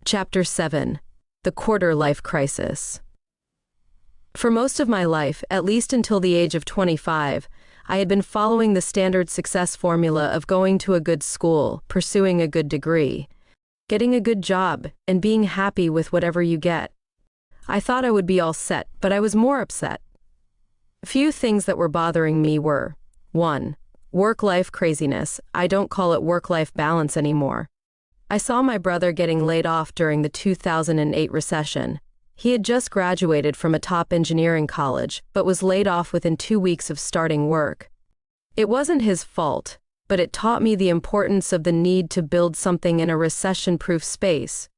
Chapter 7. The Quarter-Life Crisis. For most of my life, at least until the age of 25, I had been following the standard success formula of going to a good school, pursuing a good degree, getting a good job, and being happy with whatever you get. I thought I would be all set, but I was more upset. Few things that were bothering me were: 1. Work-life craziness. I don't call it work-life balance anymore. I saw my brother getting laid off during the 2008 recession. He had just graduated from a top engineering college, but was laid off within 2 weeks of starting work. It wasn't his fault, but it taught me the importance of the need to build something in a recession-proof space.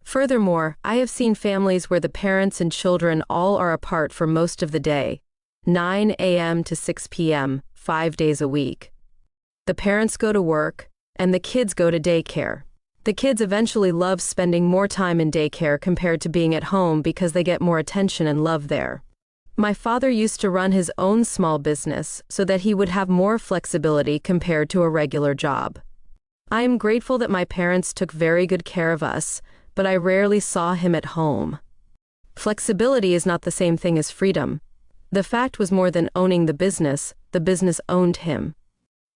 Furthermore, I have seen families where the parents and children all are apart for most of the day, 9 a.m. to 6 p.m., 5 days a week. The parents go to work, and the kids go to daycare. The kids eventually love spending more time in daycare compared to being at home because they get more attention and love there. My father used to run his own small business so that he would have more flexibility compared to a regular job. I am grateful that my parents took very good care of us, but I rarely saw him at home. Flexibility is not the same thing as freedom. The fact was more than owning the business owned him.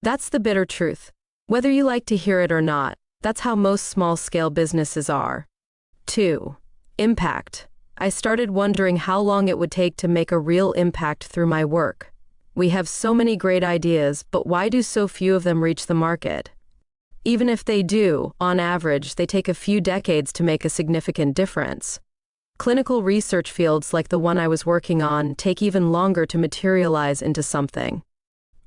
That's the bitter truth. Whether you like to hear it or not, that's how most small-scale businesses are. 2. Impact. I started wondering how long it would take to make a real impact through my work. We have so many great ideas, but why do so few of them reach the market? Even if they do, on average, they take a few decades to make a significant difference. Clinical research fields like the one I was working on take even longer to materialize into something.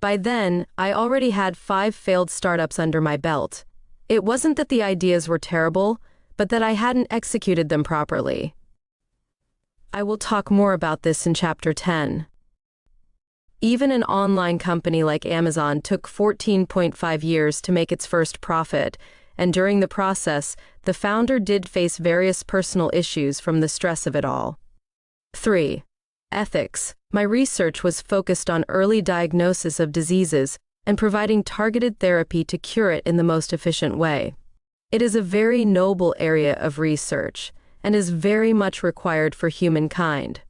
By then, I already had 5 failed startups under my belt. It wasn't that the ideas were terrible, but that I hadn't executed them properly. I will talk more about this in Chapter 10. Even an online company like Amazon took 14.5 years to make its first profit, and during the process, the founder did face various personal issues from the stress of it all. 3. Ethics. My research was focused on early diagnosis of diseases and providing targeted therapy to cure it in the most efficient way. It is a very noble area of research and is very much required for humankind.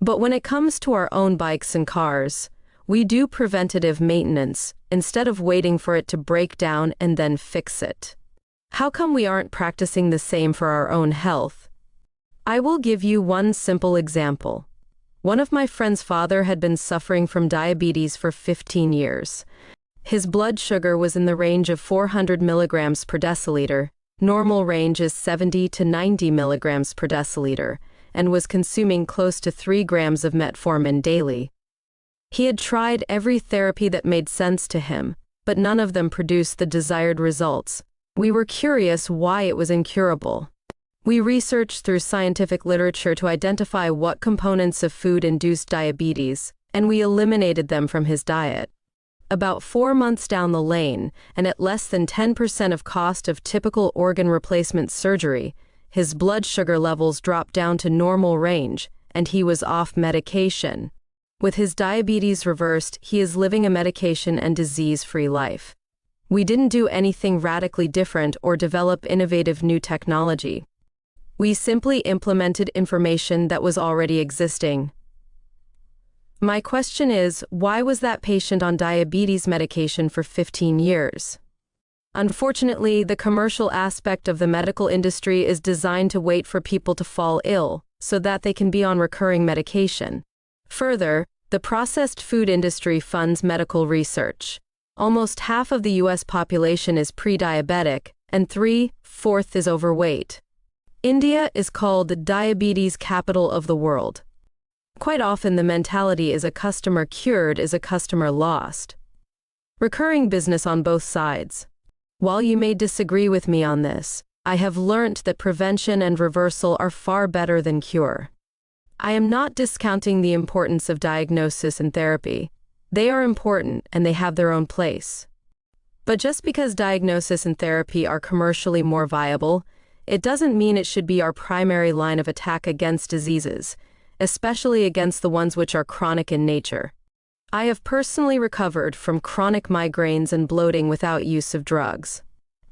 But when it comes to our own bikes and cars, we do preventative maintenance instead of waiting for it to break down and then fix it. How come we aren't practicing the same for our own health? I will give you one simple example. One of my friend's father had been suffering from diabetes for 15 years. His blood sugar was in the range of 400 milligrams per deciliter, normal range is 70 to 90 milligrams per deciliter, and was consuming close to 3 grams of metformin daily. He had tried every therapy that made sense to him, but none of them produced the desired results. We were curious why it was incurable. We researched through scientific literature to identify what components of food induced diabetes, and we eliminated them from his diet. About 4 months down the lane, and at less than 10% of cost of typical organ replacement surgery, his blood sugar levels dropped down to normal range, and he was off medication. With his diabetes reversed, he is living a medication and disease-free life. We didn't do anything radically different or develop innovative new technology. We simply implemented information that was already existing. My question is, why was that patient on diabetes medication for 15 years? Unfortunately, the commercial aspect of the medical industry is designed to wait for people to fall ill so that they can be on recurring medication. Further, the processed food industry funds medical research. Almost half of the U.S. population is pre-diabetic, and 3/4 is overweight. India is called the diabetes capital of the world. Quite often the mentality is a customer cured is a customer lost. Recurring business on both sides. While you may disagree with me on this, I have learnt that prevention and reversal are far better than cure. I am not discounting the importance of diagnosis and therapy. They are important and they have their own place. But just because diagnosis and therapy are commercially more viable, it doesn't mean it should be our primary line of attack against diseases, especially against the ones which are chronic in nature. I have personally recovered from chronic migraines and bloating without use of drugs.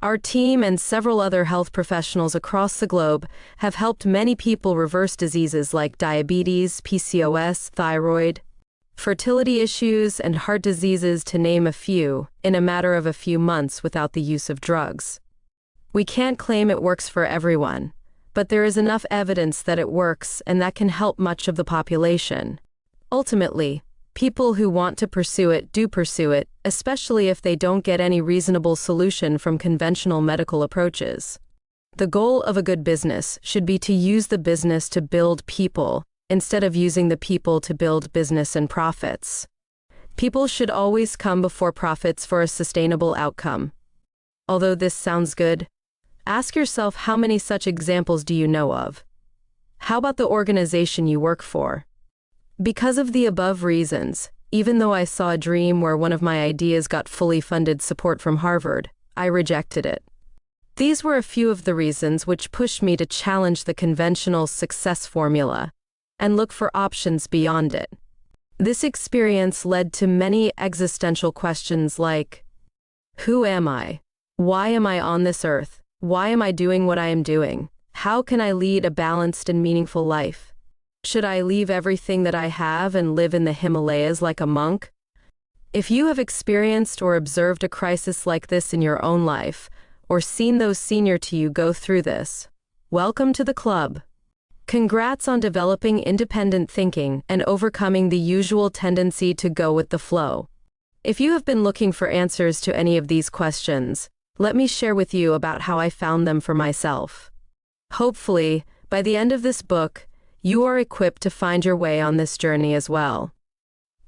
Our team and several other health professionals across the globe have helped many people reverse diseases like diabetes, PCOS, thyroid, fertility issues, and heart diseases, to name a few, in a matter of a few months without the use of drugs. We can't claim it works for everyone, but there is enough evidence that it works and that can help much of the population. Ultimately, people who want to pursue it do pursue it, especially if they don't get any reasonable solution from conventional medical approaches. The goal of a good business should be to use the business to build people, instead of using the people to build business and profits. People should always come before profits for a sustainable outcome. Although this sounds good, ask yourself, how many such examples do you know of? How about the organization you work for? Because of the above reasons, even though I saw a dream where one of my ideas got fully funded support from Harvard, I rejected it. These were a few of the reasons which pushed me to challenge the conventional success formula and look for options beyond it. This experience led to many existential questions like, who am I? Why am I on this earth? Why am I doing what I am doing? How can I lead a balanced and meaningful life? Should I leave everything that I have and live in the Himalayas like a monk? If you have experienced or observed a crisis like this in your own life, or seen those senior to you go through this, welcome to the club. Congrats on developing independent thinking and overcoming the usual tendency to go with the flow. If you have been looking for answers to any of these questions, let me share with you about how I found them for myself. Hopefully, by the end of this book, you are equipped to find your way on this journey as well.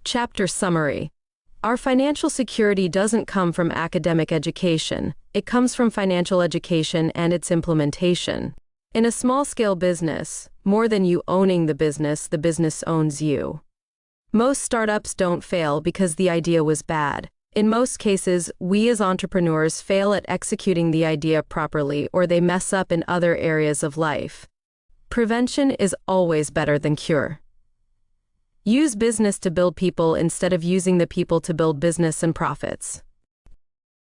Chapter Summary. Our financial security doesn't come from academic education, it comes from financial education and its implementation. In a small-scale business, more than you owning the business owns you. Most startups don't fail because the idea was bad. In most cases, we as entrepreneurs fail at executing the idea properly, or they mess up in other areas of life. Prevention is always better than cure. Use business to build people instead of using the people to build business and profits.